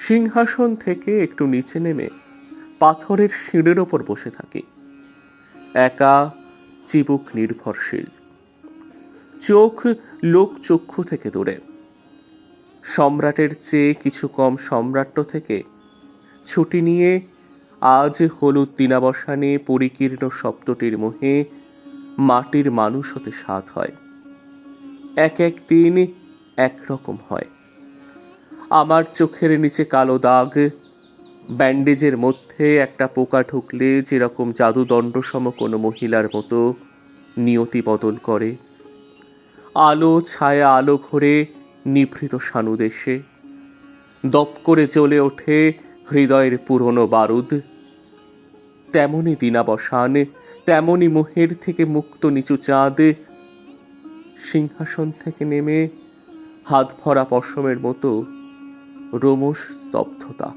সিংহাসন থেকে একটু নিচে নেমে পাথরের সিঁড়ের ওপর বসে থাকি, একা, চিবুক নির্ভরশীল, চোখ লোক চক্ষু থেকে দূরে। সম্রাটের চেয়ে কিছু কম সম্রাট্য থেকে ছুটি নিয়ে আজ হলুদ দিনাবসানে পরিকীর্ণ সপ্তটির মোহে মাটির মানুষ হতে স্বাদ হয়। এক এক দিন একরকম হয়। আমার চোখের নিচে কালো দাগ, ব্যান্ডেজের মধ্যে একটা পোকা ঢুকলে যেরকম জাদুদণ্ড সম কোনো মহিলার মতো নিয়তি বদল করে। আলো ছায়া আলো ঘরে নিভৃত সানুদেশে দপ করে জ্বলে ওঠে হৃদয়ের পুরনো বারুদ। তেমনি দিনাবসান, তেমনি মোহের থেকে মুক্ত নিচু চাঁদ, সিংহাসন থেকে নেমে হাত ভরা পশমের মতো রোমশ স্তব্ধতা।